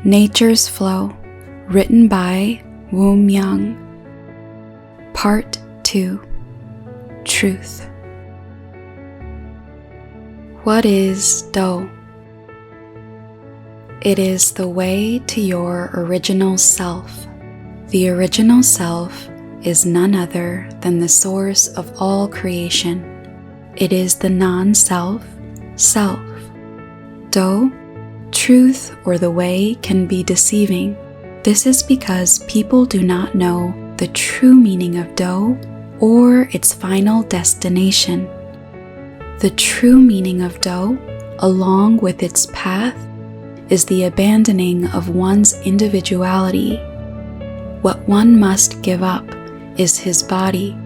Nature's Flow, written by Woo Myung. Part 2. Truth. What is Do? It is the way to your original self. The original self is none other than the source of all creation. It is the non-self, self. Do, truth, or the way can be deceiving. This is because people do not know the true meaning of Do or its final destination. The true meaning of Do, along with its path, is the abandoning of one's individuality. What one must give up is his body,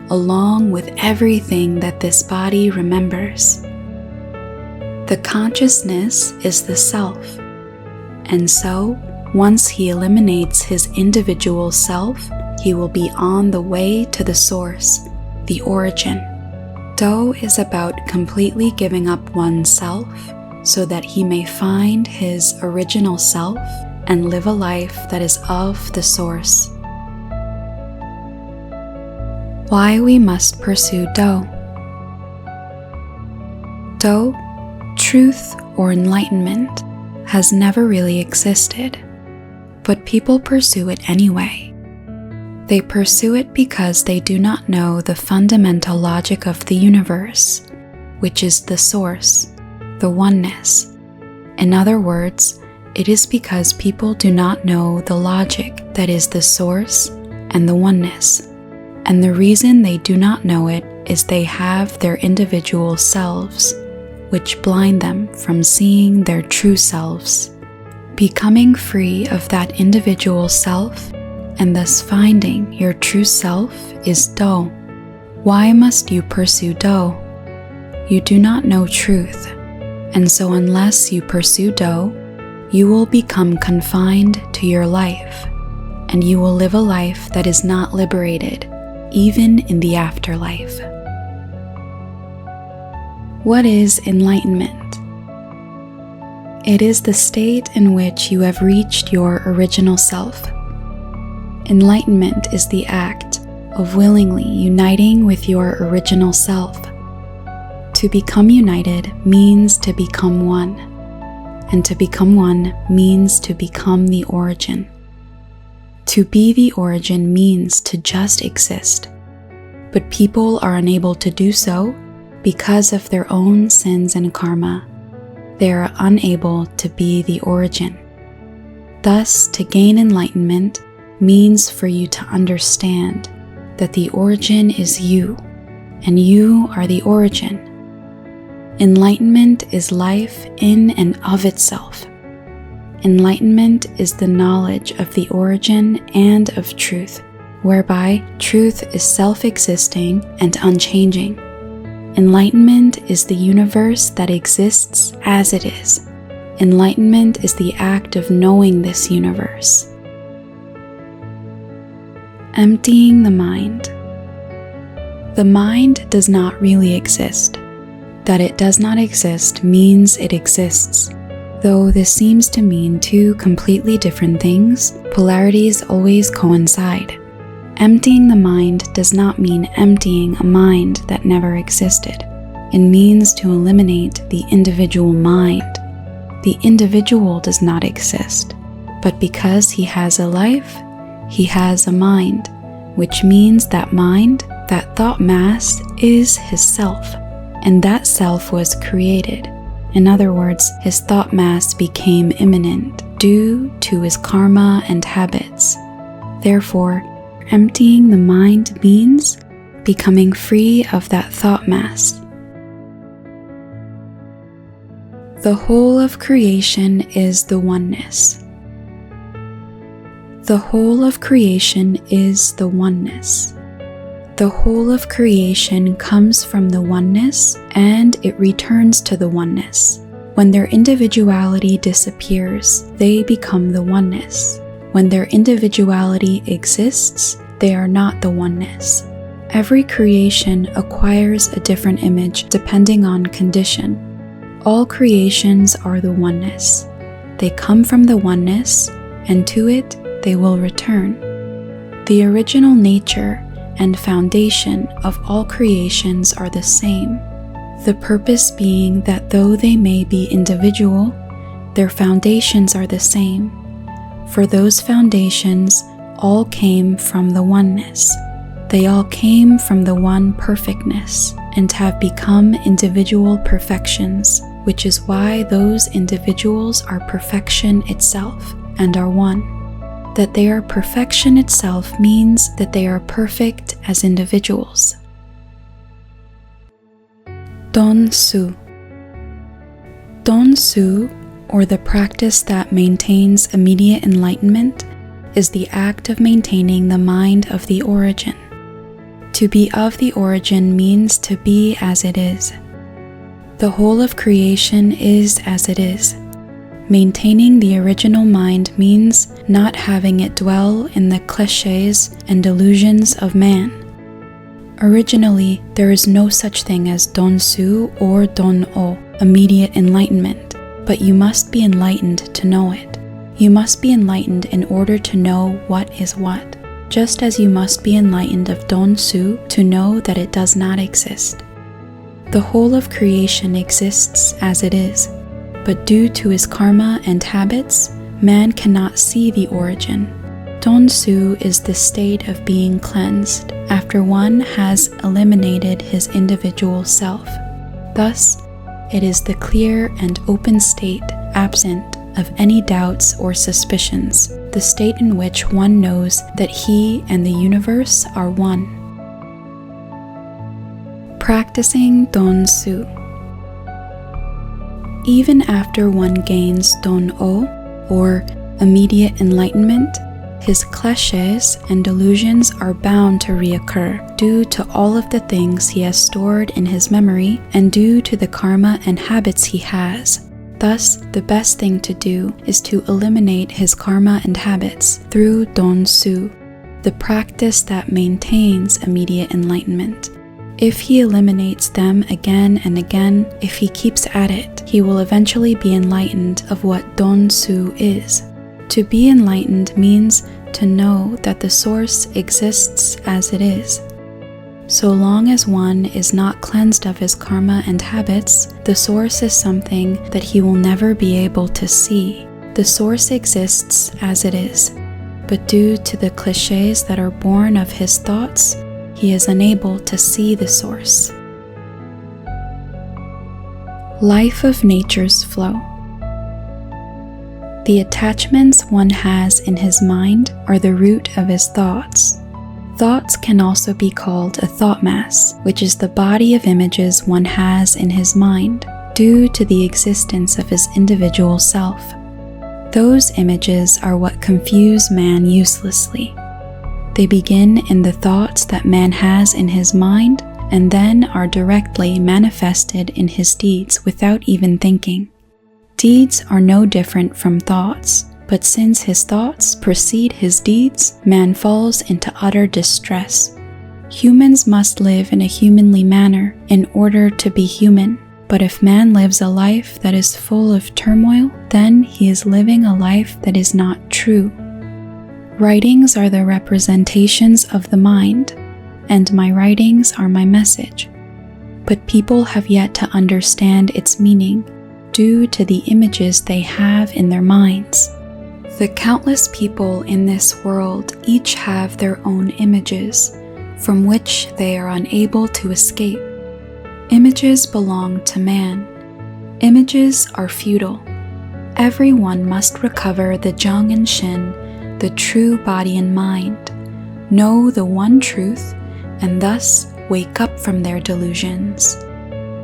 along with everything that this body remembers. The consciousness is the self, and so once he eliminates his individual self, he will be on the way to the source, the origin. Do is about completely giving up oneself so that he may find his original self and live a life that is of the source. Why we must pursue Do. Do, truth or enlightenment, has never really existed, but people pursue it anyway. They pursue it because they do not know the fundamental logic of the universe, which is the source, the oneness. In other words, it is because people do not know the logic that is the source and the oneness. And the reason they do not know it is they have their individual selves, which blind them from seeing their true selves. Becoming free of that individual self and thus finding your true self is Do. Why must you pursue Do? You do not know truth, and so unless you pursue Do, you will become confined to your life, and you will live a life that is not liberated, even in the afterlife. What is enlightenment? It is the state in which you have reached your original self. Enlightenment is the act of willingly uniting with your original self. To become united means to become one, and to become one means to become the origin. To be the origin means to just exist, but people are unable to do so because of their own sins and karma. They are unable to be the origin. Thus, to gain enlightenment means for you to understand that the origin is you, and you are the origin. Enlightenment is life in and of itself. Enlightenment is the knowledge of the origin and of truth, whereby truth is self-existing and unchanging. Enlightenment is the universe that exists as it is. Enlightenment is the act of knowing this universe. Emptying the mind. The mind does not really exist. That it does not exist means it exists. Though this seems to mean two completely different things, polarities always coincide. Emptying the mind does not mean emptying a mind that never existed. It means to eliminate the individual mind. The individual does not exist, but because he has a life, he has a mind, which means that mind, that thought mass, is his self, and that self was created. In other words, his thought mass became immanent due to his karma and habits. Therefore, emptying the mind means becoming free of that thought mass. The whole of creation is the oneness. The whole of creation is the oneness. The whole of creation comes from the oneness and it returns to the oneness. When their individuality disappears, they become the oneness. When their individuality exists, they are not the oneness. Every creation acquires a different image depending on condition. All creations are the oneness. they come from the oneness, and to it they will return. The original nature and foundation of all creations are the same, the purpose being that though they may be individual, their foundations are the same, for those foundations all came from the oneness. They all came from the one perfectness and have become individual perfections, which is why those individuals are perfection itself and are one. That they are perfection itself means that they are perfect as individuals. Don-su. Don-su, or the practice that maintains immediate enlightenment, is the act of maintaining the mind of the origin. To be of the origin means to be as it is. The whole of creation is as it is. Maintaining the original mind means not having it dwell in the clichés and delusions of man. Originally, there is no such thing as Don-su or Don-o, immediate enlightenment, but you must be enlightened to know it. You must be enlightened in order to know what is what, just as you must be enlightened of Don-su to know that it does not exist. The whole of creation exists as it is, but due to his karma and habits, man cannot see the origin. Don-su is the state of being cleansed after one has eliminated his individual self. Thus, it is the clear and open state absent of any doubts or suspicions, the state in which one knows that he and the universe are one. Practicing Don-su. Even after one gains Don-o, or immediate enlightenment, his clichés and delusions are bound to reoccur due to all of the things he has stored in his memory and due to the karma and habits he has. Thus, the best thing to do is to eliminate his karma and habits through Don-su, the practice that maintains immediate enlightenment. If he eliminates them again and again, if he keeps at it, he will eventually be enlightened of what Don-su is. To be enlightened means to know that the source exists as it is. So long as one is not cleansed of his karma and habits, the source is something that he will never be able to see. The source exists as it is, but due to the clichés that are born of his thoughts, he is unable to see the source. Life of nature's flow. The attachments one has in his mind are the root of his thoughts. Thoughts can also be called a thought mass, which is the body of images one has in his mind, due to the existence of his individual self. Those images are what confuse man uselessly. They begin in the thoughts that man has in his mind, and then are directly manifested in his deeds without even thinking. Deeds are no different from thoughts, but since his thoughts precede his deeds, man falls into utter distress. Humans must live in a humanly manner in order to be human, but if man lives a life that is full of turmoil, then he is living a life that is not true. Writings are the representations of the mind, and my writings are my message. But people have yet to understand its meaning due to the images they have in their minds. The countless people in this world each have their own images, from which they are unable to escape. Images belong to man. Images are futile. Everyone must recover the Zheng and Shin, the true body and mind, know the one truth, and thus wake up from their delusions.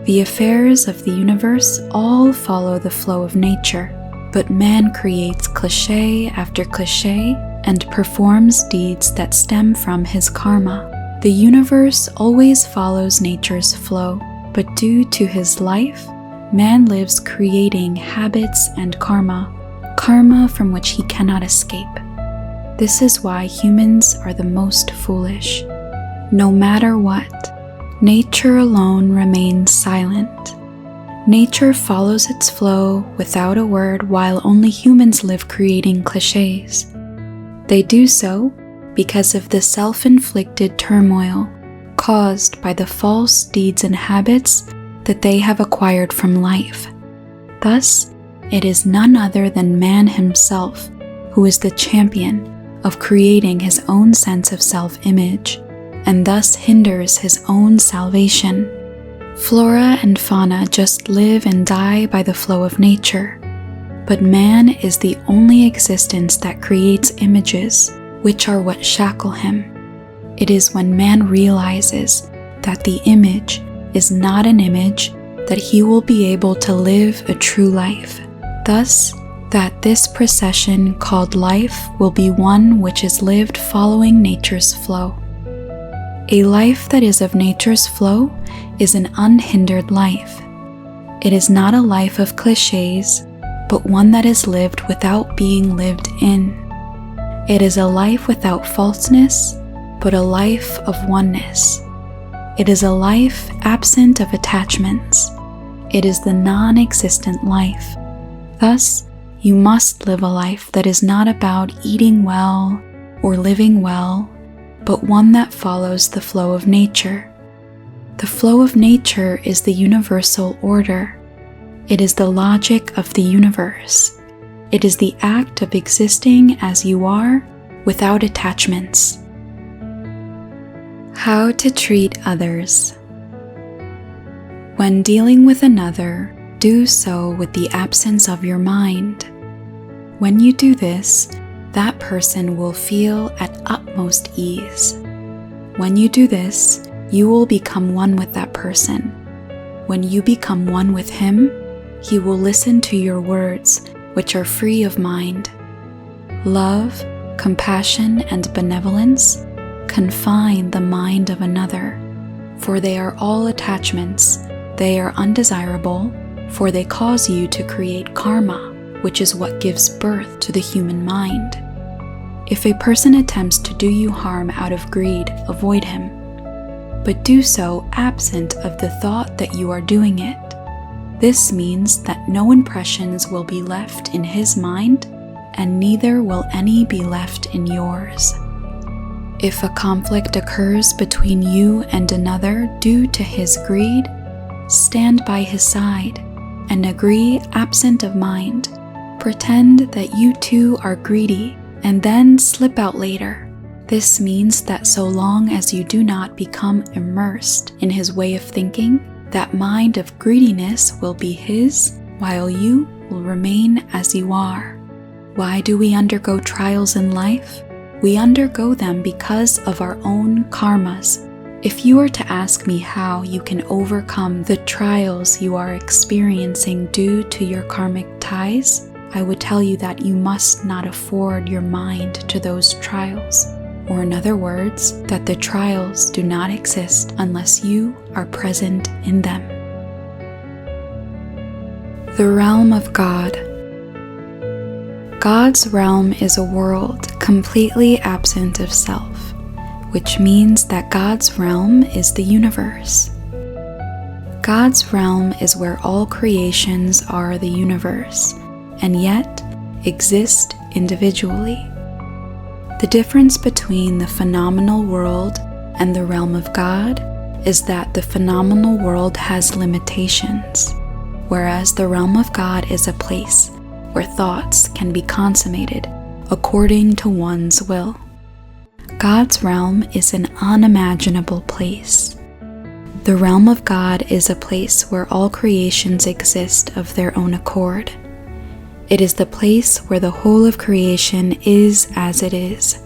The affairs of the universe all follow the flow of nature, but man creates cliché after cliché and performs deeds that stem from his karma. The universe always follows nature's flow, but due to his life, man lives creating habits and karma from which he cannot escape. This is why humans are the most foolish. No matter what, nature alone remains silent. Nature follows its flow without a word while only humans live creating cliches. They do so because of the self-inflicted turmoil caused by the false deeds and habits that they have acquired from life. Thus, it is none other than man himself who is the champion of creating his own sense of self-image, and thus hinders his own salvation. Flora and fauna just live and die by the flow of nature, but man is the only existence that creates images, which are what shackle him. It is when man realizes that the image is not an image that he will be able to live a true life. Thus, that this procession called life will be one which is lived following nature's flow. A life that is of nature's flow is an unhindered life. It is not a life of cliches, but one that is lived without being lived in. It is a life without falseness, but a life of oneness. It is a life absent of attachments. It is the non-existent life. Thus, you must live a life that is not about eating well or living well, but one that follows the flow of nature. The flow of nature is the universal order. It is the logic of the universe. It is the act of existing as you are without attachments. How to treat others. When dealing with another, do so with the absence of your mind. When you do this, that person will feel at utmost ease. When you do this, you will become one with that person. When you become one with him, he will listen to your words, which are free of mind. Love, compassion, and benevolence confine the mind of another, for they are all attachments. They are undesirable, for they cause you to create karma, which is what gives birth to the human mind. If a person attempts to do you harm out of greed, avoid him, but do so absent of the thought that you are doing it. This means that no impressions will be left in his mind, and neither will any be left in yours. If a conflict occurs between you and another due to his greed, stand by his side and agree absent of mind. Pretend that you too are greedy and then slip out later. This means that so long as you do not become immersed in his way of thinking, that mind of greediness will be his, while you will remain as you are. Why do we undergo trials in life? We undergo them because of our own karmas. If you were to ask me how you can overcome the trials you are experiencing due to your karmic ties, I would tell you that you must not afford your mind to those trials, or in other words, that the trials do not exist unless you are present in them. The realm of God. God's realm is a world completely absent of self, which means that God's realm is the universe. God's realm is where all creations are the universe, and yet exist individually. The difference between the phenomenal world and the realm of God is that the phenomenal world has limitations, whereas the realm of God is a place where thoughts can be consummated according to one's will. God's realm is an unimaginable place. The realm of God is a place where all creations exist of their own accord. It is the place where the whole of creation is as it is.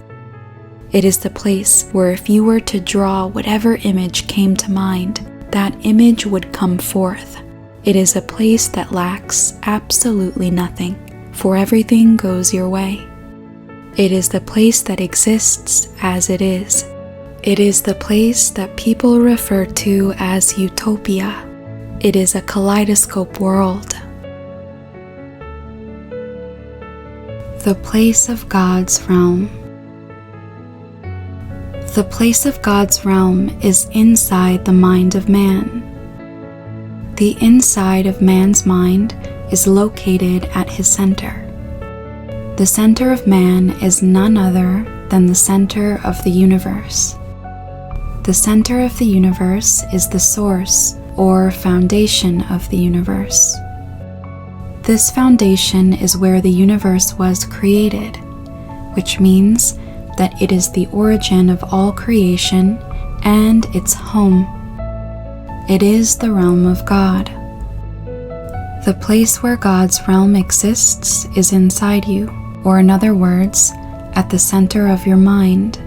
It is the place where if you were to draw whatever image came to mind, that image would come forth. It is a place that lacks absolutely nothing, for everything goes your way. It is the place that exists as it is. It is the place that people refer to as utopia. It is a kaleidoscope world. The place of God's realm. The place of God's realm is inside the mind of man. The inside of man's mind is located at his center. The center of man is none other than the center of the universe. The center of the universe is the source or foundation of the universe. This foundation is where the universe was created, which means that it is the origin of all creation and its home. It is the realm of God. The place where God's realm exists is inside you, or in other words, at the center of your mind.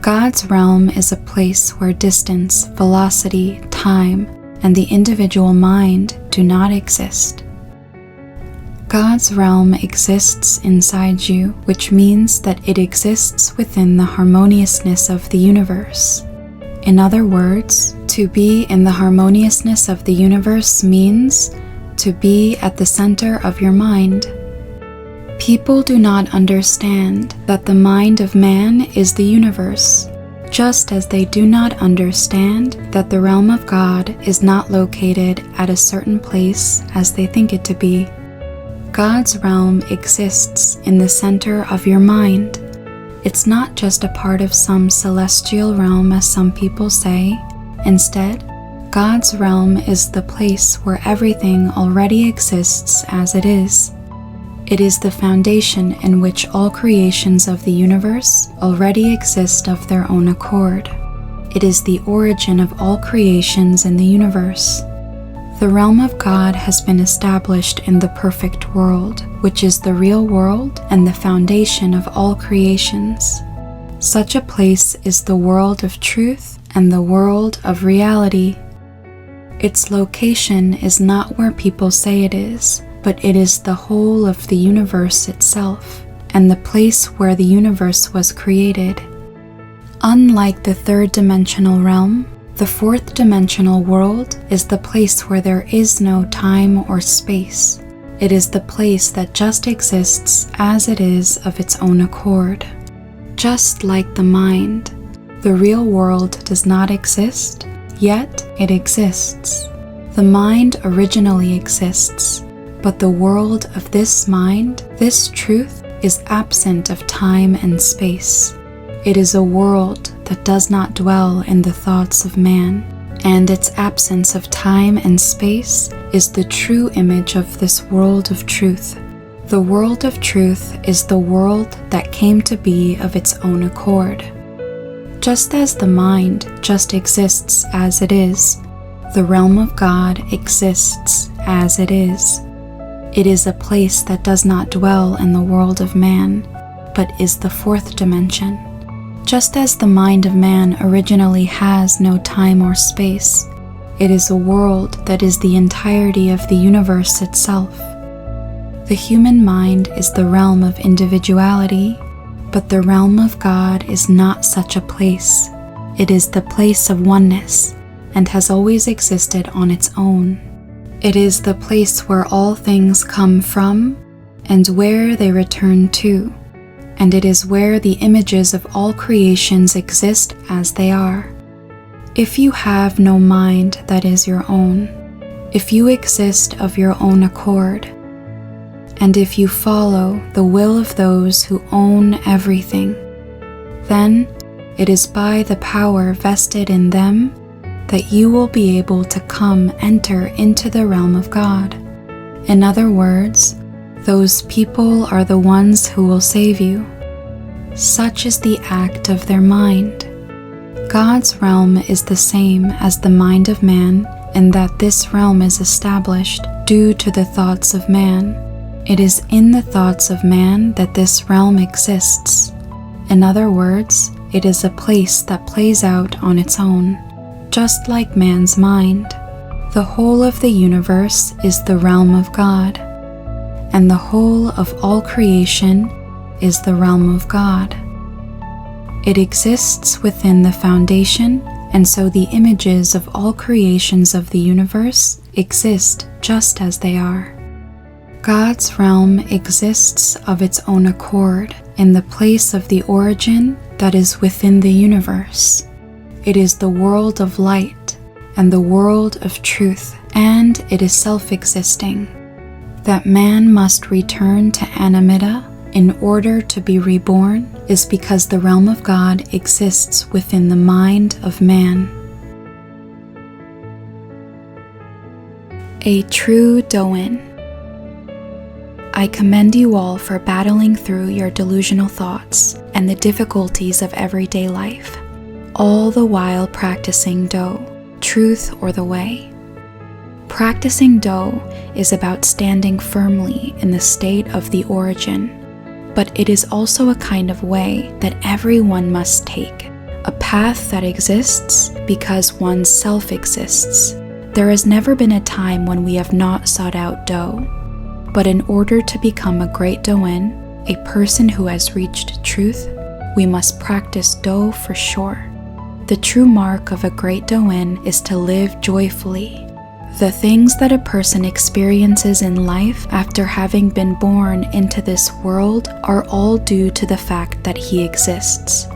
God's realm is a place where distance, velocity, time, and the individual mind do not exist. God's realm exists inside you, which means that it exists within the harmoniousness of the universe. In other words, to be in the harmoniousness of the universe means to be at the center of your mind. People do not understand that the mind of man is the universe, just as they do not understand that the realm of God is not located at a certain place as they think it to be. God's realm exists in the center of your mind. It's not just a part of some celestial realm as some people say. Instead, God's realm is the place where everything already exists as it is. It is the foundation in which all creations of the universe already exist of their own accord. It is the origin of all creations in the universe. The realm of God has been established in the perfect world, which is the real world and the foundation of all creations. Such a place is the world of truth and the world of reality. Its location is not where people say it is, but it is the whole of the universe itself, and the place where the universe was created. Unlike the third-dimensional realm, the fourth-dimensional world is the place where there is no time or space. It is the place that just exists as it is of its own accord. Just like the mind, the real world does not exist, yet it exists. The mind originally exists, but the world of this mind, this truth, is absent of time and space. It is a world that does not dwell in the thoughts of man, and its absence of time and space is the true image of this world of truth. The world of truth is the world that came to be of its own accord. Just as the mind just exists as it is, the realm of God exists as it is. It is a place that does not dwell in the world of man, but is the fourth dimension. Just as the mind of man originally has no time or space, it is a world that is the entirety of the universe itself. The human mind is the realm of individuality, but the realm of God is not such a place. It is the place of oneness, and has always existed on its own. It is the place where all things come from, and where they return to, and it is where the images of all creations exist as they are. If you have no mind that is your own, if you exist of your own accord, and if you follow the will of those who own everything, then it is by the power vested in them that you will be able to enter into the realm of God. In other words, those people are the ones who will save you. Such is the act of their mind. God's realm is the same as the mind of man in that this realm is established due to the thoughts of man. It is in the thoughts of man that this realm exists. In other words, it is a place that plays out on its own. Just like man's mind, the whole of the universe is the realm of God, and the whole of all creation is the realm of God. It exists within the foundation, and so the images of all creations of the universe exist just as they are. God's realm exists of its own accord in the place of the origin that is within the universe. It is the world of light, and the world of truth, and it is self-existing. That man must return to animita in order to be reborn is because the realm of God exists within the mind of man. A true Doin. I commend you all for battling through your delusional thoughts and the difficulties of everyday life, all the while practicing Do, truth or the way. Practicing Do is about standing firmly in the state of the origin, but it is also a kind of way that everyone must take, a path that exists because one's self exists. There has never been a time when we have not sought out Do, but in order to become a great Doin, a person who has reached truth, we must practice Do for sure. The true mark of a great Doin is to live joyfully. The things that a person experiences in life after having been born into this world are all due to the fact that he exists.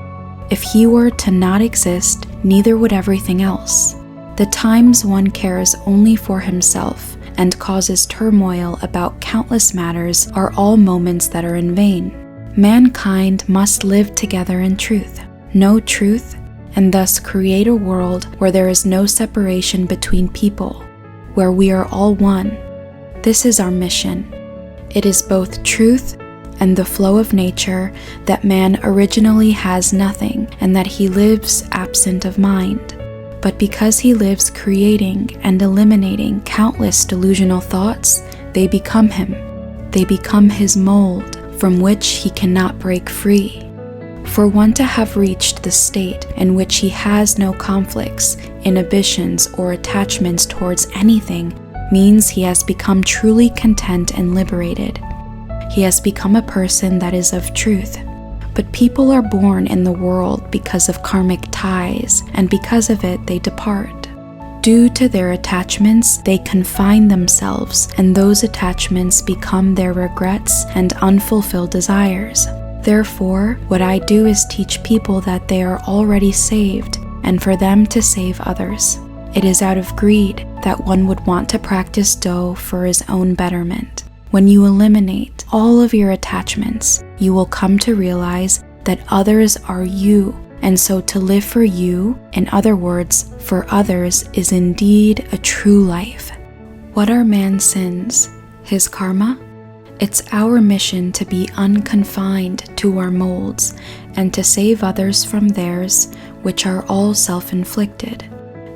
If he were to not exist, neither would everything else. The times one cares only for himself and causes turmoil about countless matters are all moments that are in vain. Mankind must live together in truth, know truth, and thus create a world where there is no separation between people, where we are all one. This is our mission. It is both truth and the flow of nature that man originally has nothing and that he lives absent of mind. But because he lives creating and eliminating countless delusional thoughts, they become him. They become his mold from which he cannot break free. For one to have reached the state in which he has no conflicts, inhibitions, or attachments towards anything means he has become truly content and liberated. He has become a person that is of truth. But people are born in the world because of karmic ties, and because of it they depart. Due to their attachments, they confine themselves, and those attachments become their regrets and unfulfilled desires. Therefore, what I do is teach people that they are already saved, and for them to save others. It is out of greed that one would want to practice Do for his own betterment. When you eliminate all of your attachments, you will come to realize that others are you, and so to live for you, in other words, for others, is indeed a true life. What are man's sins? His karma? It's our mission to be unconfined to our molds and to save others from theirs, which are all self-inflicted.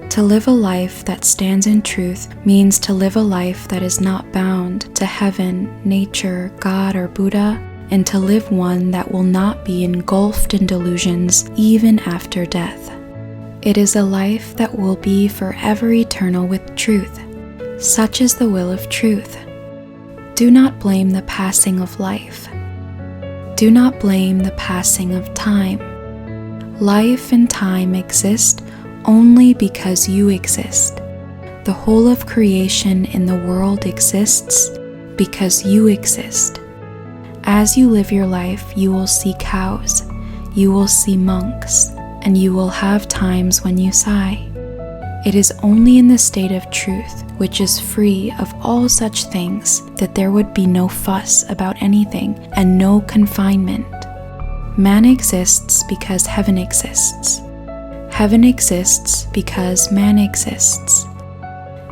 To live a life that stands in truth means to live a life that is not bound to heaven, nature, God, or Buddha, and to live one that will not be engulfed in delusions even after death. It is a life that will be forever eternal with truth. Such is the will of truth. Do not blame the passing of life. Do not blame the passing of time. Life and time exist only because you exist. The whole of creation in the world exists because you exist. As you live your life, you will see cows, you will see monks, and you will have times when you sigh. It is only in the state of truth, which is free of all such things, that there would be no fuss about anything and no confinement. Man exists because heaven exists. Heaven exists because man exists.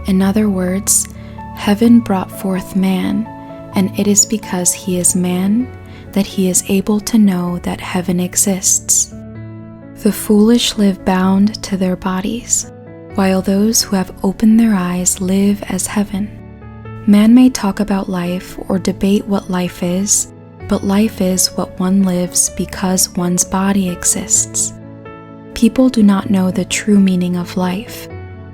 In other words, heaven brought forth man, and it is because he is man that he is able to know that heaven exists. The foolish live bound to their bodies, while those who have opened their eyes live as heaven. Man may talk about life or debate what life is, but life is what one lives because one's body exists. People do not know the true meaning of life.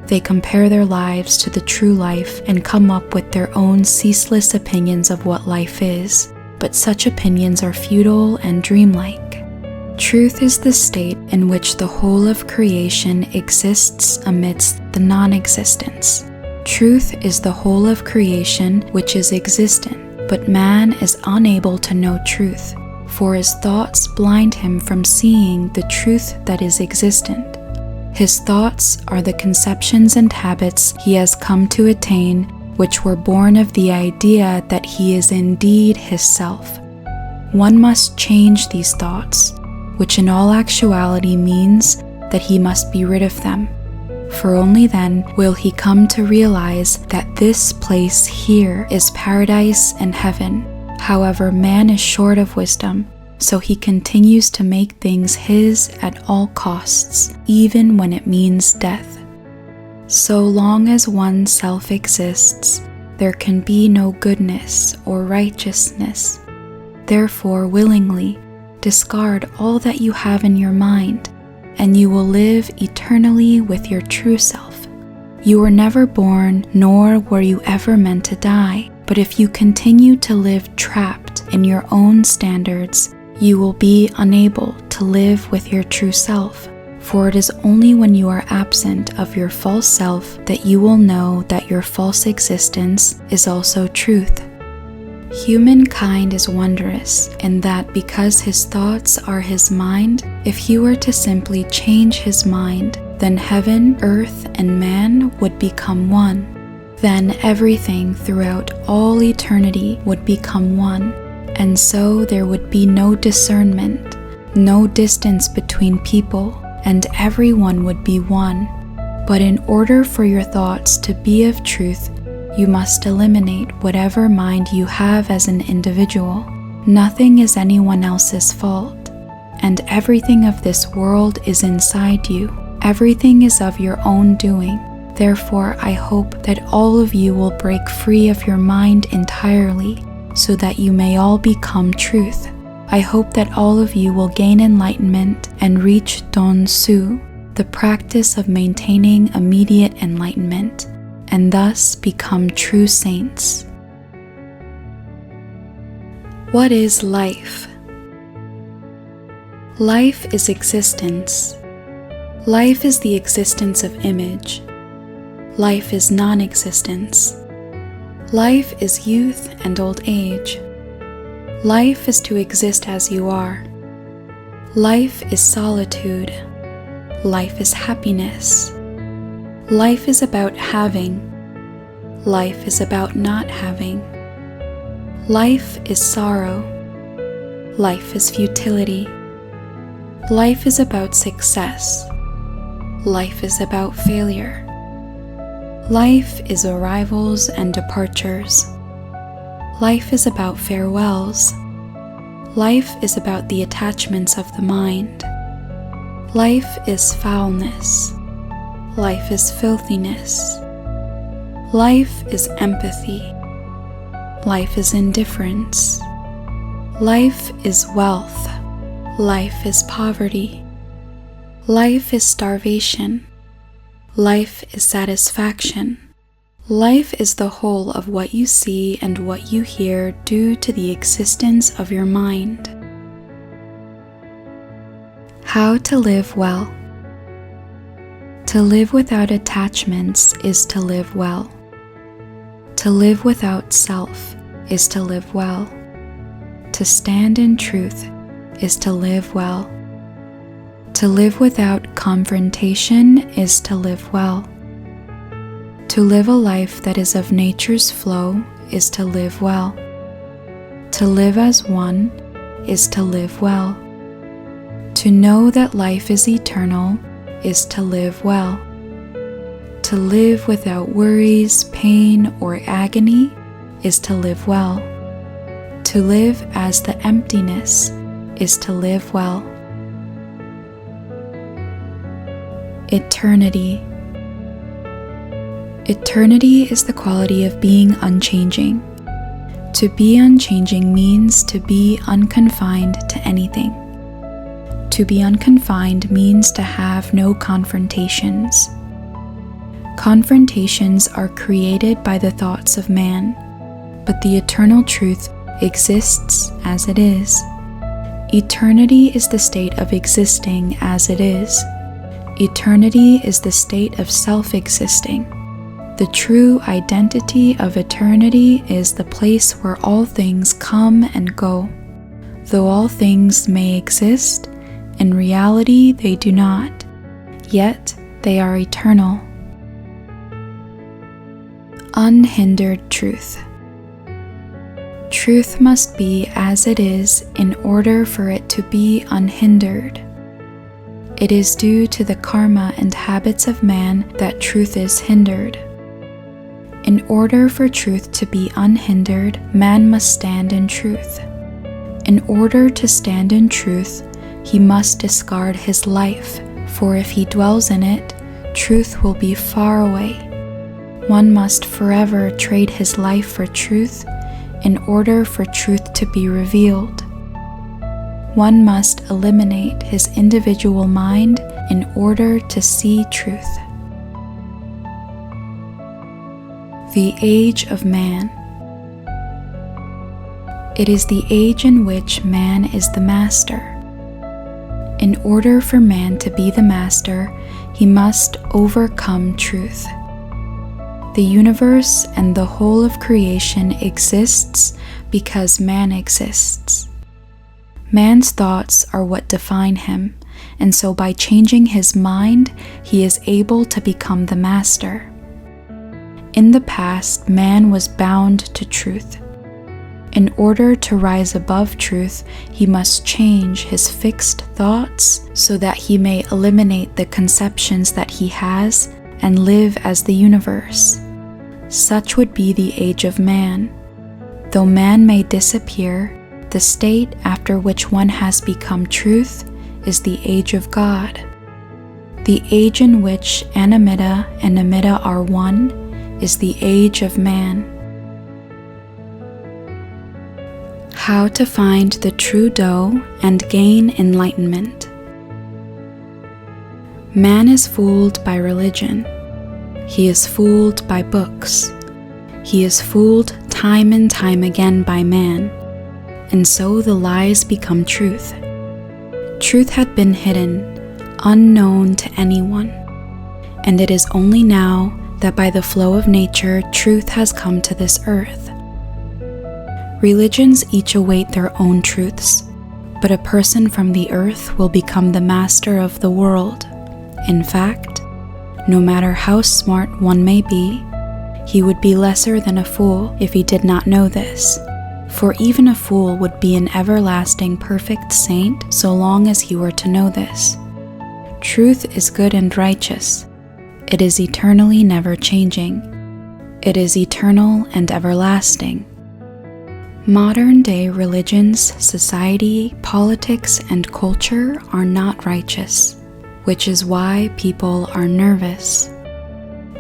They compare their lives to the true life and come up with their own ceaseless opinions of what life is, but such opinions are futile and dreamlike. Truth is the state in which the whole of creation exists amidst the non-existence. Truth is the whole of creation which is existent, but man is unable to know truth, for his thoughts blind him from seeing the truth that is existent. His thoughts are the conceptions and habits he has come to attain, which were born of the idea that he is indeed his self. One must change these thoughts, which in all actuality means that he must be rid of them, for only then will he come to realize that this place here is paradise and heaven. However, man is short of wisdom, so he continues to make things his at all costs, even when it means death. So long as one self exists, there can be no goodness or righteousness. Therefore, willingly discard all that you have in your mind, and you will live eternally with your true self. You were never born, nor were you ever meant to die, but if you continue to live trapped in your own standards, you will be unable to live with your true self, for it is only when you are absent of your false self that you will know that your false existence is also truth. Humankind is wondrous in that because his thoughts are his mind, if he were to simply change his mind, then heaven, earth, and man would become one. Then everything throughout all eternity would become one. And so there would be no discernment, no distance between people, and everyone would be one. But in order for your thoughts to be of truth, you must eliminate whatever mind you have as an individual. Nothing is anyone else's fault, and everything of this world is inside you. Everything is of your own doing. Therefore, I hope that all of you will break free of your mind entirely, so that you may all become truth. I hope that all of you will gain enlightenment and reach Don Su, the practice of maintaining immediate enlightenment, and thus become true saints. What is life? Life is existence. Life is the existence of image. Life is non-existence. Life is youth and old age. Life is to exist as you are. Life is solitude. Life is happiness. Life is about having. Life is about not having. Life is sorrow. Life is futility. Life is about success. Life is about failure. Life is arrivals and departures. Life is about farewells. Life is about the attachments of the mind. Life is foulness. Life is filthiness. Life is empathy. Life is indifference. Life is wealth. Life is poverty. Life is starvation. Life is satisfaction. Life is the whole of what you see and what you hear due to the existence of your mind. How to live well. To live without attachments is to live well. To live without self is to live well. To stand in truth is to live well. To live without confrontation is to live well. To live a life that is of nature's flow is to live well. To live as one is to live well. To know that life is eternal is to live well. To live without worries, pain, or agony is to live well. To live as the emptiness is to live well. Eternity. Eternity is the quality of being unchanging. To be unchanging means to be unconfined to anything. To be unconfined means to have no confrontations. Confrontations are created by the thoughts of man, but the eternal truth exists as it is. Eternity is the state of existing as it is. Eternity is the state of self-existing. The true identity of eternity is the place where all things come and go. Though all things may exist, in reality they do not. Yet they are eternal. Unhindered truth. Truth must be as it is in order for it to be unhindered. It is due to the karma and habits of man that truth is hindered. In order for truth to be unhindered, man must stand in truth. In order to stand in truth, he must discard his life, for if he dwells in it, truth will be far away. One must forever trade his life for truth in order for truth to be revealed. One must eliminate his individual mind in order to see truth. The age of man. It is the age in which man is the master. In order for man to be the master, he must overcome truth. The universe and the whole of creation exists because man exists. Man's thoughts are what define him, and so by changing his mind, he is able to become the master. In the past, man was bound to truth. In order to rise above truth, he must change his fixed thoughts so that he may eliminate the conceptions that he has and live as the universe. Such would be the age of man. Though man may disappear, the state after which one has become truth is the age of God. The age in which Anamita and Namitta are one is the age of man. How to find the true dough and gain enlightenment. Man is fooled by religion. He is fooled by books. He is fooled time and time again by man, and so the lies become truth. Truth had been hidden, unknown to anyone, and it is only now that by the flow of nature, truth has come to this earth. Religions each await their own truths, but a person from the earth will become the master of the world. In fact, no matter how smart one may be, he would be lesser than a fool if he did not know this. For even a fool would be an everlasting perfect saint so long as he were to know this. Truth is good and righteous. It is eternally never changing. It is eternal and everlasting. Modern-day religions, society, politics, and culture are not righteous, which is why people are nervous.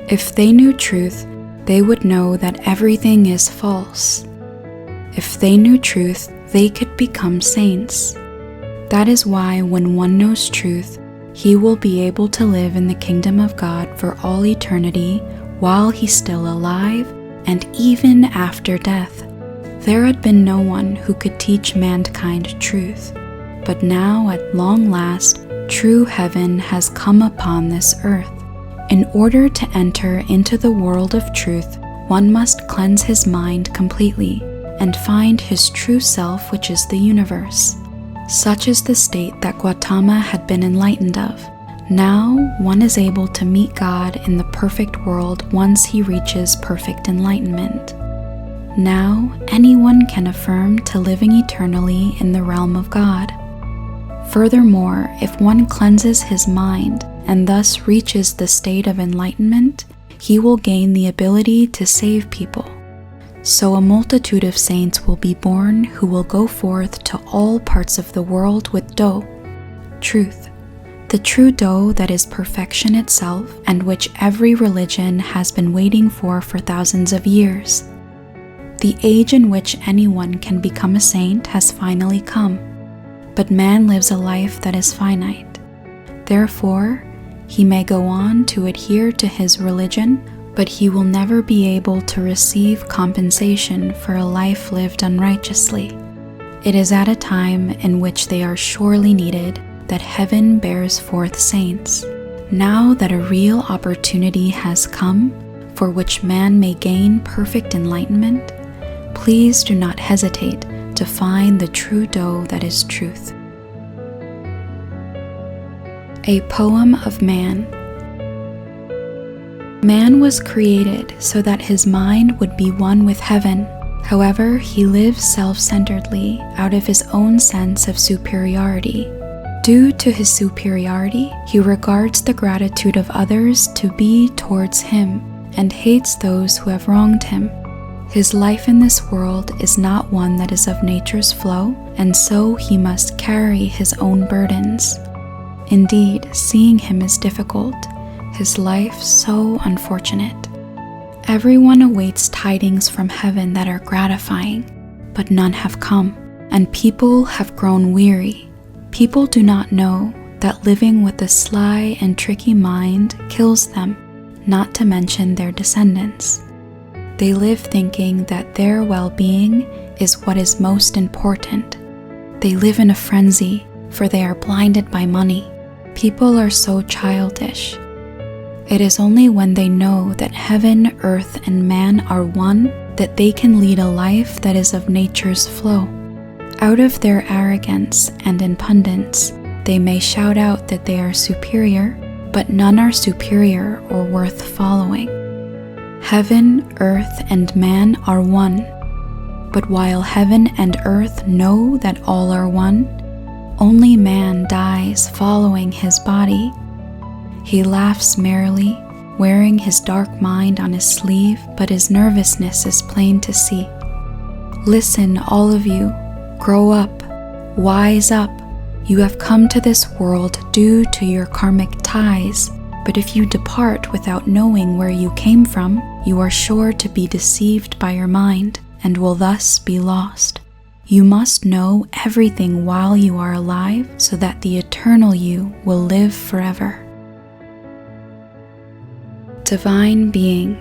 If they knew truth, they would know that everything is false. If they knew truth, they could become saints. That is why when one knows truth, he will be able to live in the kingdom of God for all eternity while he's still alive and even after death. There had been no one who could teach mankind truth, but now at long last, true heaven has come upon this earth. In order to enter into the world of truth, one must cleanse his mind completely and find his true self, which is the universe. Such is the state that Gautama had been enlightened of. Now one is able to meet God in the perfect world once he reaches perfect enlightenment. Now anyone can affirm to living eternally in the realm of God. Furthermore, if one cleanses his mind and thus reaches the state of enlightenment, he will gain the ability to save people. So a multitude of saints will be born who will go forth to all parts of the world with dough, truth, the true dough that is perfection itself and which every religion has been waiting for thousands of years. The age in which anyone can become a saint has finally come, but man lives a life that is finite. Therefore, he may go on to adhere to his religion, but he will never be able to receive compensation for a life lived unrighteously. It is at a time in which they are surely needed that heaven bears forth saints. Now that a real opportunity has come, for which man may gain perfect enlightenment, please do not hesitate to find the true dough that is truth. A poem of man. Man was created so that his mind would be one with heaven. However, he lives self-centeredly out of his own sense of superiority. Due to his superiority, he regards the gratitude of others to be towards him and hates those who have wronged him. His life in this world is not one that is of nature's flow, and so he must carry his own burdens. Indeed, seeing him is difficult, his life so unfortunate. Everyone awaits tidings from heaven that are gratifying, but none have come, and people have grown weary. People do not know that living with a sly and tricky mind kills them, not to mention their descendants. They live thinking that their well-being is what is most important. They live in a frenzy, for they are blinded by money. People are so childish. It is only when they know that heaven, earth, and man are one that they can lead a life that is of nature's flow. Out of their arrogance and impudence, they may shout out that they are superior, but none are superior or worth following. Heaven, earth, and man are one. But while heaven and earth know that all are one, only man dies following his body. He laughs merrily, wearing his dark mind on his sleeve, but his nervousness is plain to see. Listen, all of you, grow up, wise up. You have come to this world due to your karmic ties, but if you depart without knowing where you came from, you are sure to be deceived by your mind and will thus be lost. You must know everything while you are alive so that the eternal you will live forever. Divine Being.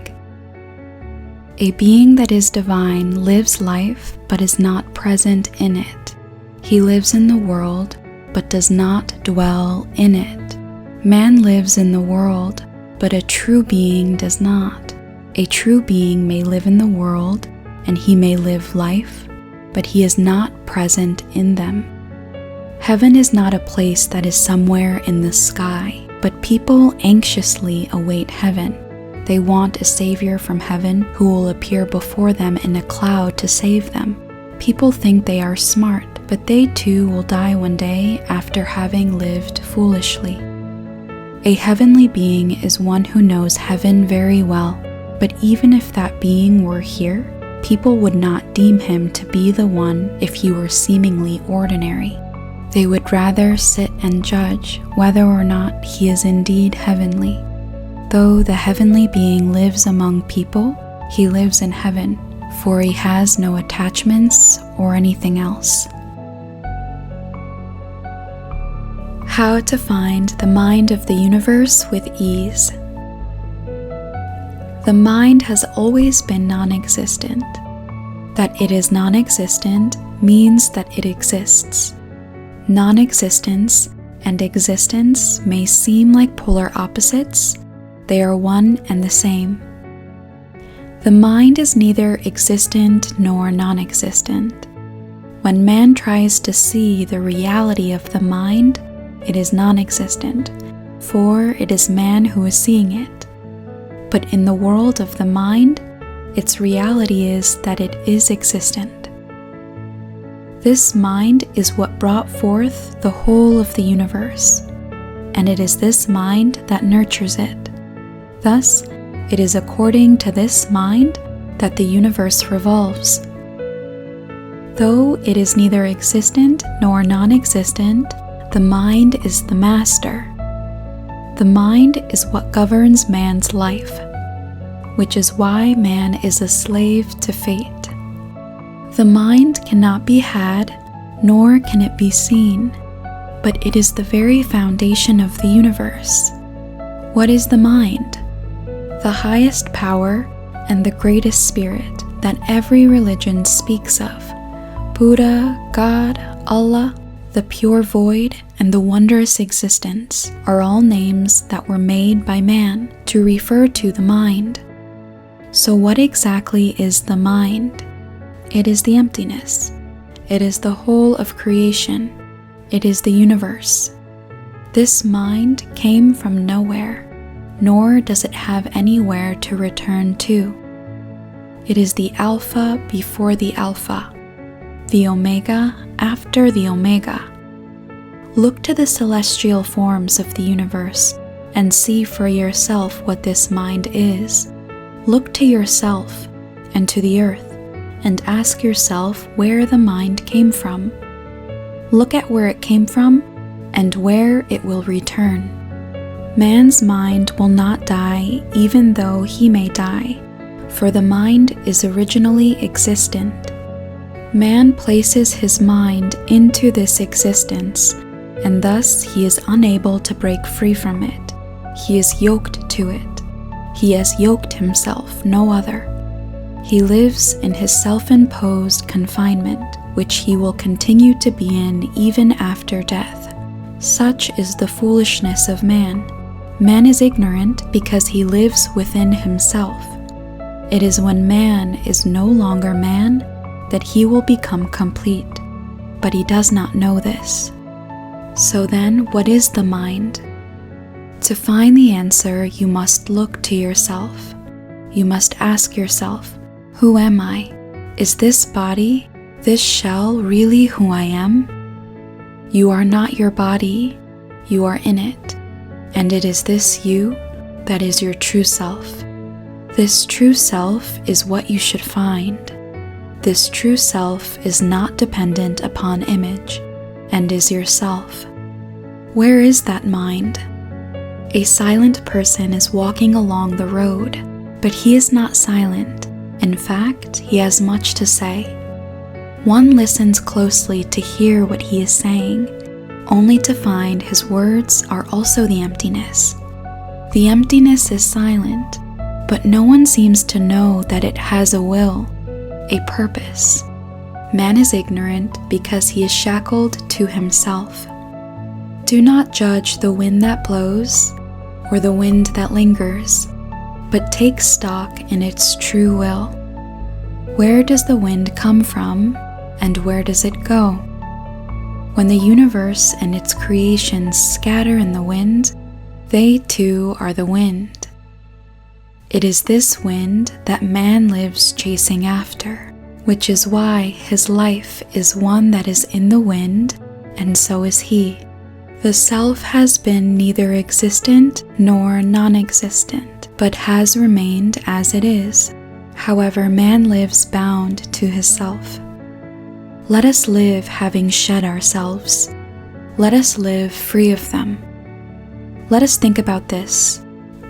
A being that is divine lives life but is not present in it. He lives in the world but does not dwell in it. Man lives in the world, but a true being does not. A true being may live in the world and he may live life, but he is not present in them. Heaven is not a place that is somewhere in the sky, but people anxiously await heaven. They want a savior from heaven who will appear before them in a cloud to save them. People think they are smart, but they too will die one day after having lived foolishly. A heavenly being is one who knows heaven very well, but even if that being were here, people would not deem him to be the one if he were seemingly ordinary. They would rather sit and judge whether or not he is indeed heavenly. Though the heavenly being lives among people, he lives in heaven, for he has no attachments or anything else. How to find the mind of the universe with ease. The mind has always been non-existent. That it is non-existent means that it exists. Non-existence and existence may seem like polar opposites. They are one and the same. The mind is neither existent nor non-existent. When man tries to see the reality of the mind, it is non-existent, for it is man who is seeing it. But in the world of the mind, its reality is that it is existent. This mind is what brought forth the whole of the universe, and it is this mind that nurtures it. Thus, it is according to this mind that the universe revolves. Though it is neither existent nor non-existent, the mind is the master. The mind is what governs man's life, which is why man is a slave to fate. The mind cannot be had, nor can it be seen, but it is the very foundation of the universe. What is the mind? The highest power and the greatest spirit that every religion speaks of. Buddha, God, Allah, the pure void, and the wondrous existence are all names that were made by man to refer to the mind. So what exactly is the mind? It is the emptiness. It is the whole of creation. It is the universe. This mind came from nowhere. nor does it have anywhere to return to. It is the Alpha before the Alpha, the Omega after the Omega. Look to the celestial forms of the universe and see for yourself what this mind is. Look to yourself and to the earth and ask yourself where the mind came from. Look at where it came from and where it will return. Man's mind will not die even though he may die, for the mind is originally existent. Man places his mind into this existence, and thus he is unable to break free from it. He is yoked to it. He has yoked himself, no other. He lives in his self-imposed confinement, which he will continue to be in even after death. Such is the foolishness of man. Man is ignorant because he lives within himself. It is when man is no longer man that he will become complete, but he does not know this. So then, what is the mind? To find the answer, you must look to yourself. You must ask yourself, who am I? Is this body, this shell, really who I am? You are not your body, you are in it, and it is this you that is your true self. This true self is what you should find. This true self is not dependent upon image, and is yourself. Where is that mind? A silent person is walking along the road, but he is not silent. In fact, he has much to say. One listens closely to hear what he is saying, only to find his words are also the emptiness. The emptiness is silent, but no one seems to know that it has a will, a purpose. Man is ignorant because he is shackled to himself. Do not judge the wind that blows or the wind that lingers, but take stock in its true will. Where does the wind come from, and where does it go? When the universe and its creations scatter in the wind, they too are the wind. It is this wind that man lives chasing after, which is why his life is one that is in the wind, and so is he. The self has been neither existent nor non-existent, but has remained as it is. However, man lives bound to his self. Let us live having shed ourselves. Let us live free of them. Let us think about this.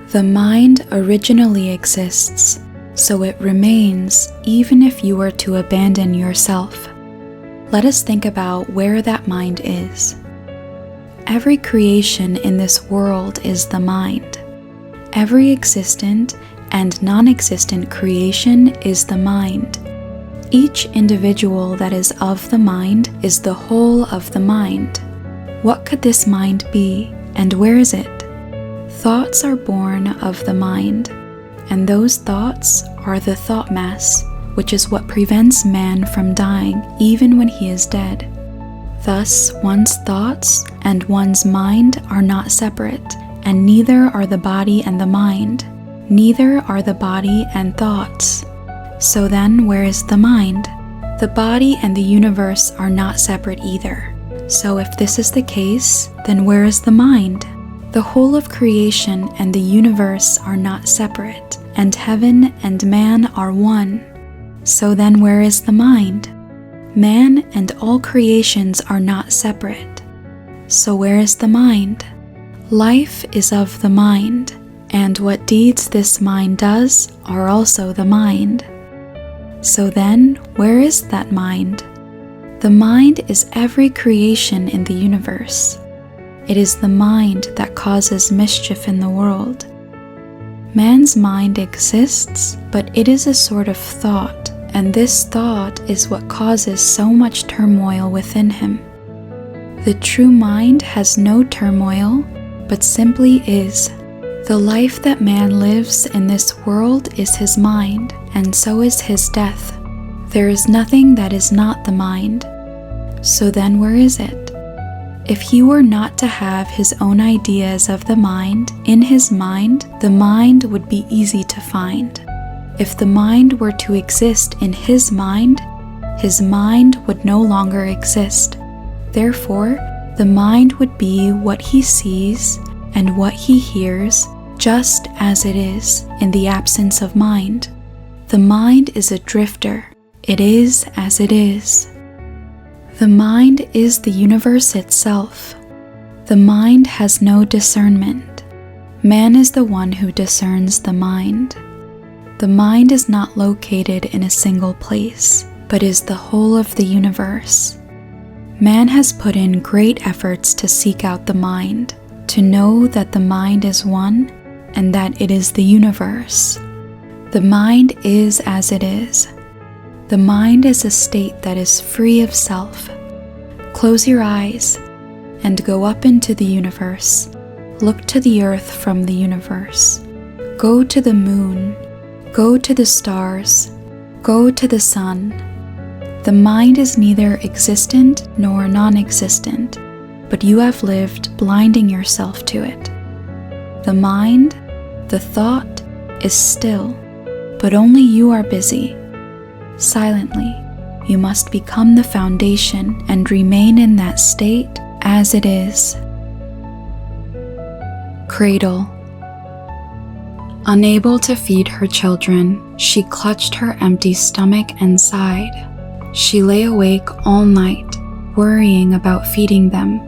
The mind originally exists, so it remains even if you were to abandon yourself. Let us think about where that mind is. Every creation in this world is the mind. Every existent and non-existent creation is the mind. Each individual that is of the mind is the whole of the mind. What could this mind be, and where is it? Thoughts are born of the mind, and those thoughts are the thought mass, which is what prevents man from dying even when he is dead. Thus, one's thoughts and one's mind are not separate, and neither are the body and the mind. Neither are the body and thoughts. So then, where is the mind? The body and the universe are not separate either. So if this is the case, then where is the mind? The whole of creation and the universe are not separate, and heaven and man are one. So then where is the mind? Man and all creations are not separate. So where is the mind? Life is of the mind, and what deeds this mind does are also the mind. So then, where is that mind? The mind is every creation in the universe. It is the mind that causes mischief in the world. Man's mind exists, but it is a sort of thought, and this thought is what causes so much turmoil within him. The true mind has no turmoil, but simply is. The life that man lives in this world is his mind, and so is his death. There is nothing that is not the mind. So then where is it? If he were not to have his own ideas of the mind in his mind, the mind would be easy to find. If the mind were to exist in his mind would no longer exist. Therefore, the mind would be what he sees and what he hears, just as it is in the absence of mind. The mind is a drifter. It is as it is. The mind is the universe itself. The mind has no discernment. Man is the one who discerns the mind. The mind is not located in a single place, but is the whole of the universe. Man has put in great efforts to seek out the mind, to know that the mind is one and that it is the universe. The mind is as it is. The mind is a state that is free of self. Close your eyes and go up into the universe. Look to the earth from the universe. Go to the moon. Go to the stars. Go to the sun. The mind is neither existent nor non-existent, but you have lived blinding yourself to it. The mind, the thought, is still, but only you are busy. Silently, you must become the foundation and remain in that state as it is. Cradle. Unable to feed her children, she clutched her empty stomach and sighed. She lay awake all night, worrying about feeding them.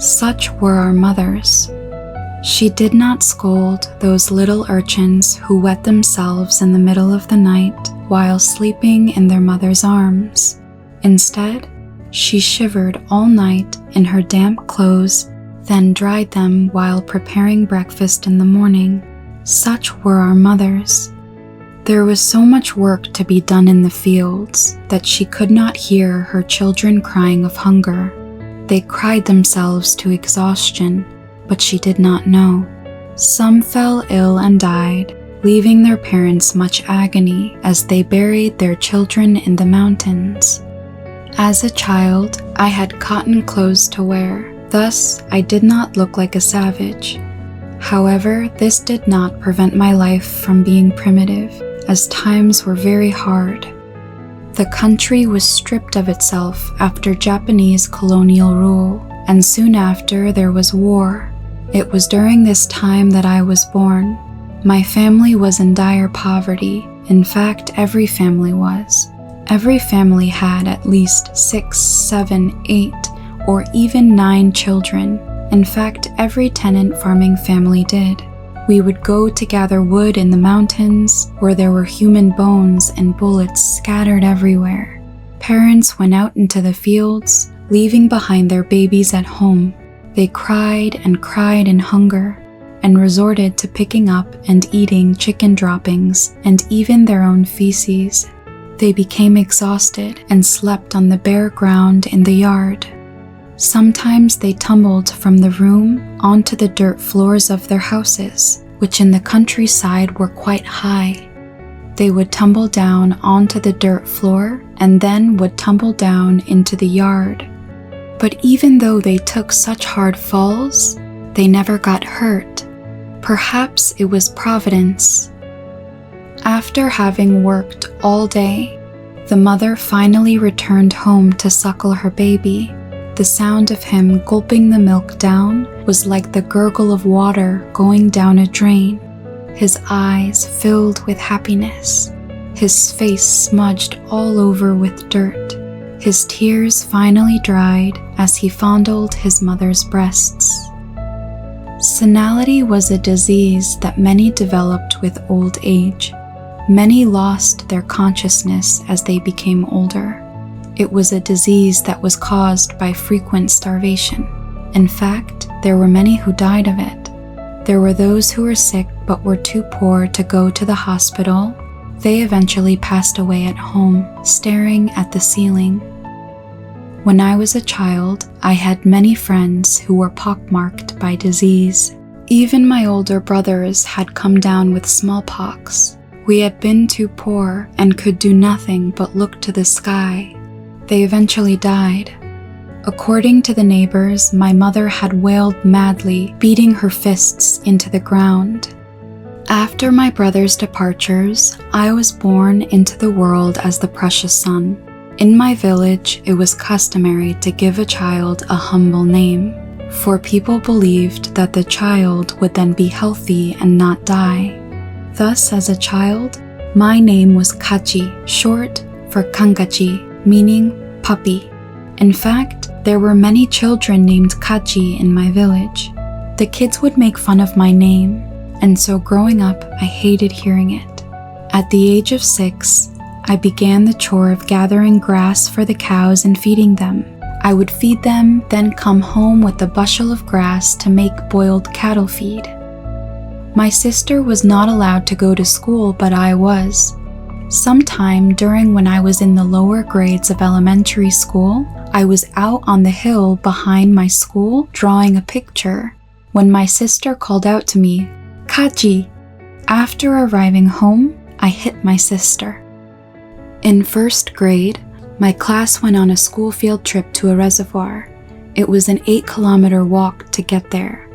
Such were our mothers. She did not scold those little urchins who wet themselves in the middle of the night while sleeping in their mother's arms. Instead, she shivered all night in her damp clothes, then dried them while preparing breakfast in the morning. Such were our mothers. There was so much work to be done in the fields that she could not hear her children crying of hunger. They cried themselves to exhaustion, but she did not know. Some fell ill and died, leaving their parents much agony as they buried their children in the mountains. As a child, I had cotton clothes to wear, thus I did not look like a savage. However, this did not prevent my life from being primitive, as times were very hard. The country was stripped of itself after Japanese colonial rule, and soon after there was war. It was during this time that I was born. My family was in dire poverty. In fact, every family was. Every family had at least 6, 7, 8, or even 9 children. In fact, every tenant farming family did. We would go to gather wood in the mountains where there were human bones and bullets scattered everywhere. Parents went out into the fields, leaving behind their babies at home. They cried and cried in hunger and resorted to picking up and eating chicken droppings and even their own feces. They became exhausted and slept on the bare ground in the yard. Sometimes they tumbled from the room onto the dirt floors of their houses, which in the countryside were quite high. They would tumble down onto the dirt floor and then would tumble down into the yard. But even though they took such hard falls, they never got hurt. Perhaps it was providence. After having worked all day, the mother finally returned home to suckle her baby. The sound of him gulping the milk down was like the gurgle of water going down a drain. His eyes filled with happiness, his face smudged all over with dirt. His tears finally dried as he fondled his mother's breasts. Senility was a disease that many developed with old age. Many lost their consciousness as they became older. It was a disease that was caused by frequent starvation. In fact, there were many who died of it. There were those who were sick but were too poor to go to the hospital. They eventually passed away at home, staring at the ceiling. When I was a child, I had many friends who were pockmarked by disease. Even my older brothers had come down with smallpox. We had been too poor and could do nothing but look to the sky. They eventually died. According to the neighbors, my mother had wailed madly, beating her fists into the ground. After my brother's departures, I was born into the world as the precious son. In my village, it was customary to give a child a humble name, for people believed that the child would then be healthy and not die. Thus, as a child, my name was Kachi, short for Kangachi, meaning puppy. In fact, there were many children named Kachi in my village. The kids would make fun of my name, and so growing up, I hated hearing it. At the age of 6, I began the chore of gathering grass for the cows and feeding them. I would feed them, then come home with a bushel of grass to make boiled cattle feed. My sister was not allowed to go to school, but I was. Sometime during when I was in the lower grades of elementary school, I was out on the hill behind my school drawing a picture when my sister called out to me, "Kachi!" After arriving home, I hit my sister. In first grade, my class went on a school field trip to a reservoir. It was an 8-kilometer walk to get there.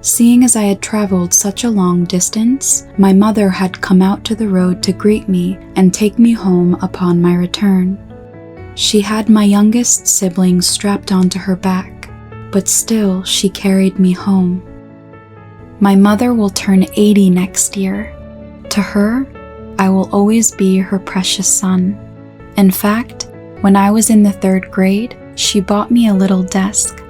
Seeing as I had traveled such a long distance, my mother had come out to the road to greet me and take me home upon my return. She had my youngest sibling strapped onto her back, but still she carried me home. My mother will turn 80 next year. To her, I will always be her precious son. In fact, when I was in the 3rd grade, she bought me a little desk.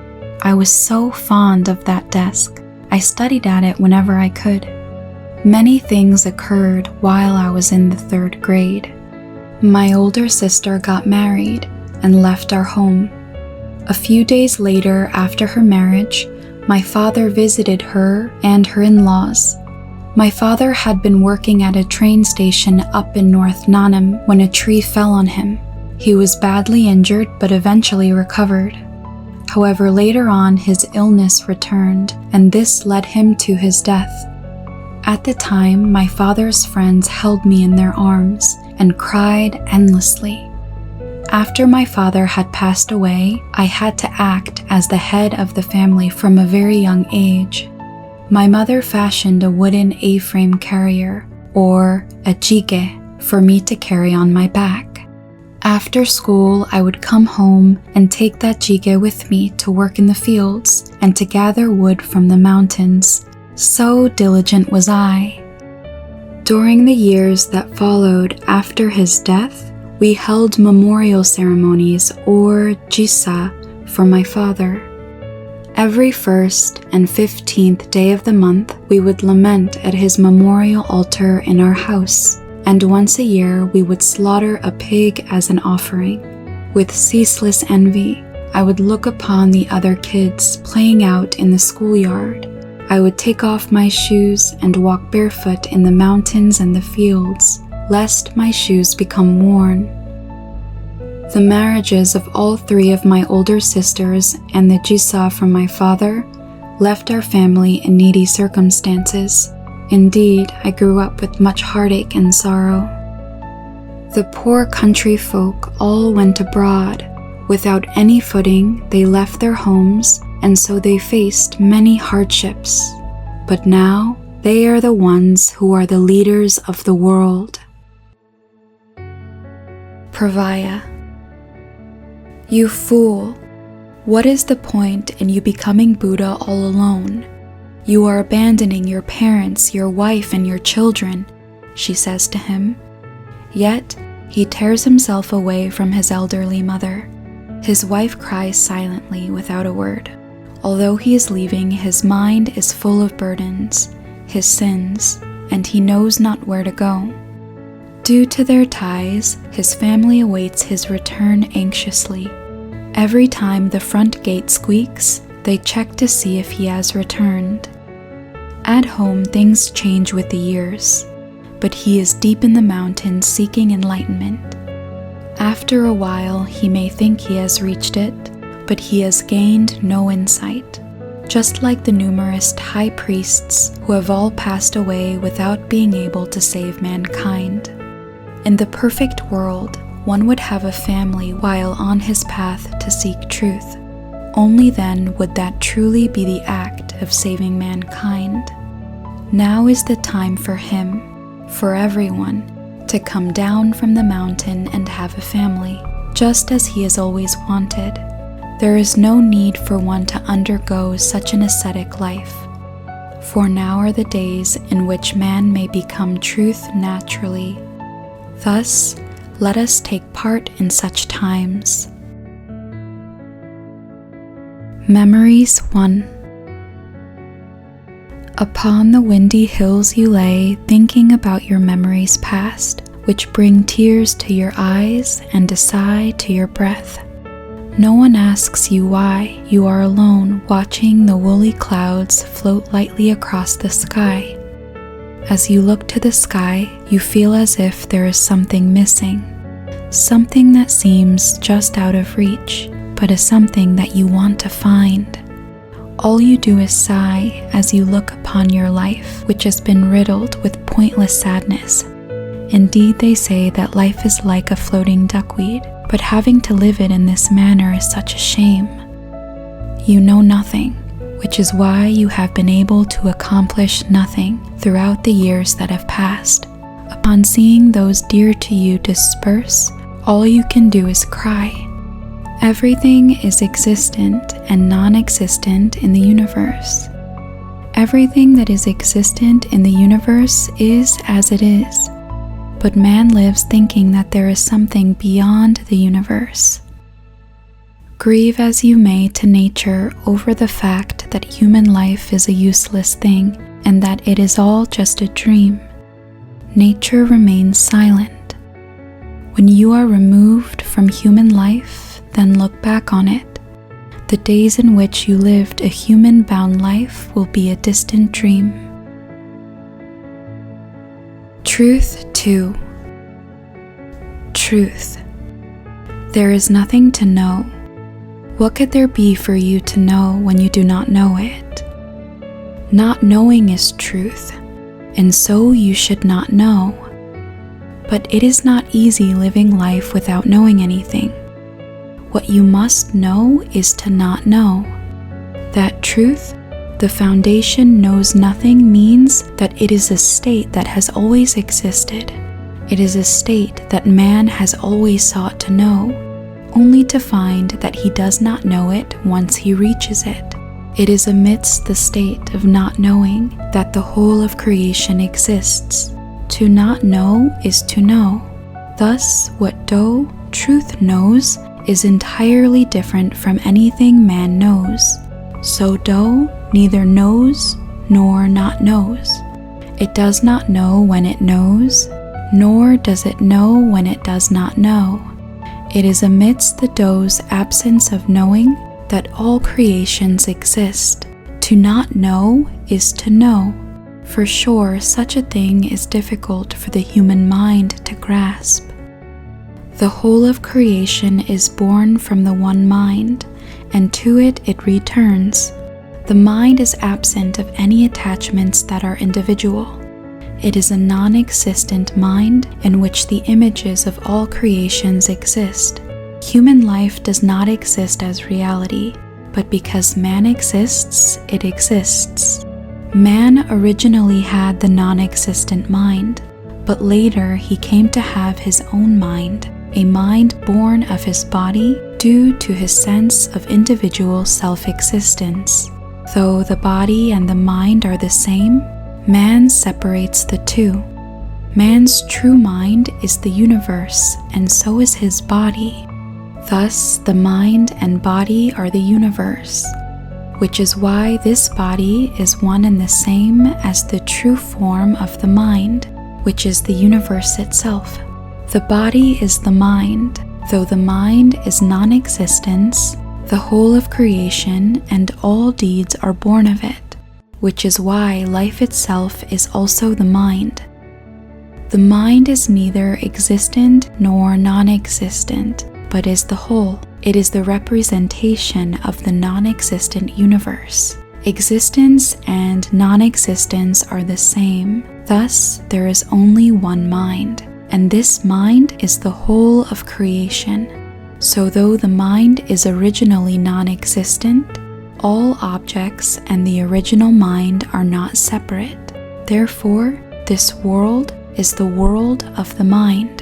I was so fond of that desk. I studied at it whenever I could. Many things occurred while I was in the 3rd grade. My older sister got married and left our home. A few days later after her marriage, my father visited her and her in-laws. My father had been working at a train station up in North Nanam when a tree fell on him. He was badly injured but eventually recovered. However, later on his illness returned, and this led him to his death. At the time, my father's friends held me in their arms and cried endlessly. After my father had passed away, I had to act as the head of the family from a very young age. My mother fashioned a wooden A-frame carrier, or a jige, for me to carry on my back. After school, I would come home and take that jige with me to work in the fields and to gather wood from the mountains. So diligent was I. During the years that followed after his death, we held memorial ceremonies, or jisa, for my father. Every 1st and 15th day of the month, we would lament at his memorial altar in our house, and once a year we would slaughter a pig as an offering. With ceaseless envy, I would look upon the other kids playing out in the schoolyard. I would take off my shoes and walk barefoot in the mountains and the fields, lest my shoes become worn. The marriages of all 3 of my older sisters and the jisa from my father left our family in needy circumstances. Indeed, I grew up with much heartache and sorrow. The poor country folk all went abroad. Without any footing, they left their homes, and so they faced many hardships. But now, they are the ones who are the leaders of the world. Pravaya. You fool! What is the point in you becoming Buddha all alone? You are abandoning your parents, your wife, and your children, she says to him. Yet, he tears himself away from his elderly mother. His wife cries silently without a word. Although he is leaving, his mind is full of burdens, his sins, and he knows not where to go. Due to their ties, his family awaits his return anxiously. Every time the front gate squeaks, they check to see if he has returned. At home, things change with the years, but he is deep in the mountains seeking enlightenment. After a while, he may think he has reached it, but he has gained no insight, just like the numerous high priests who have all passed away without being able to save mankind. In the perfect world, one would have a family while on his path to seek truth. Only then would that truly be the act of saving mankind. Now is the time for him, for everyone, to come down from the mountain and have a family, just as he has always wanted. There is no need for one to undergo such an ascetic life. For now are the days in which man may become truth naturally. Thus, let us take part in such times. Memories 1. Upon the windy hills you lay, thinking about your memories past, which bring tears to your eyes and a sigh to your breath. No one asks you why you are alone, watching the woolly clouds float lightly across the sky. As you look to the sky, you feel as if there is something missing, something that seems just out of reach, but is something that you want to find. All you do is sigh as you look upon your life, which has been riddled with pointless sadness. Indeed, they say that life is like a floating duckweed, but having to live it in this manner is such a shame. You know nothing, which is why you have been able to accomplish nothing throughout the years that have passed. Upon seeing those dear to you disperse, all you can do is cry. Everything is existent and non-existent in the universe. Everything that is existent in the universe is as it is. But man lives thinking that there is something beyond the universe. Grieve as you may to nature over the fact that human life is a useless thing and that it is all just a dream. Nature remains silent. When you are removed from human life, then look back on it. The days in which you lived a human-bound life will be a distant dream. Truth 2. Truth. There is nothing to know. What could there be for you to know when you do not know it? Not knowing is truth, and so you should not know. But it is not easy living life without knowing anything. What you must know is to not know. That truth, the foundation knows nothing, means that it is a state that has always existed. It is a state that man has always sought to know, only to find that he does not know it once he reaches it. It is amidst the state of not knowing that the whole of creation exists. To not know is to know. Thus, what Do, truth, knows is entirely different from anything man knows. So Do neither knows nor not knows. It does not know when it knows, nor does it know when it does not know. It is amidst the Do's absence of knowing that all creations exist. To not know is to know. For sure, such a thing is difficult for the human mind to grasp. The whole of creation is born from the one mind, and to it it returns. The mind is absent of any attachments that are individual. It is a non-existent mind in which the images of all creations exist. Human life does not exist as reality, but because man exists, it exists. Man originally had the non-existent mind, but later he came to have his own mind, a mind born of his body due to his sense of individual self-existence. Though the body and the mind are the same, man separates the two. Man's true mind is the universe, and so is his body. Thus, the mind and body are the universe, which is why this body is one and the same as the true form of the mind, which is the universe itself. The body is the mind, though the mind is non-existence. The whole of creation and all deeds are born of it, which is why life itself is also the mind. The mind is neither existent nor non-existent, but is the whole. It is the representation of the non-existent universe. Existence and non-existence are the same. Thus, there is only one mind. and this mind is the whole of creation. So though the mind is originally non-existent, all objects and the original mind are not separate. Therefore, this world is the world of the mind.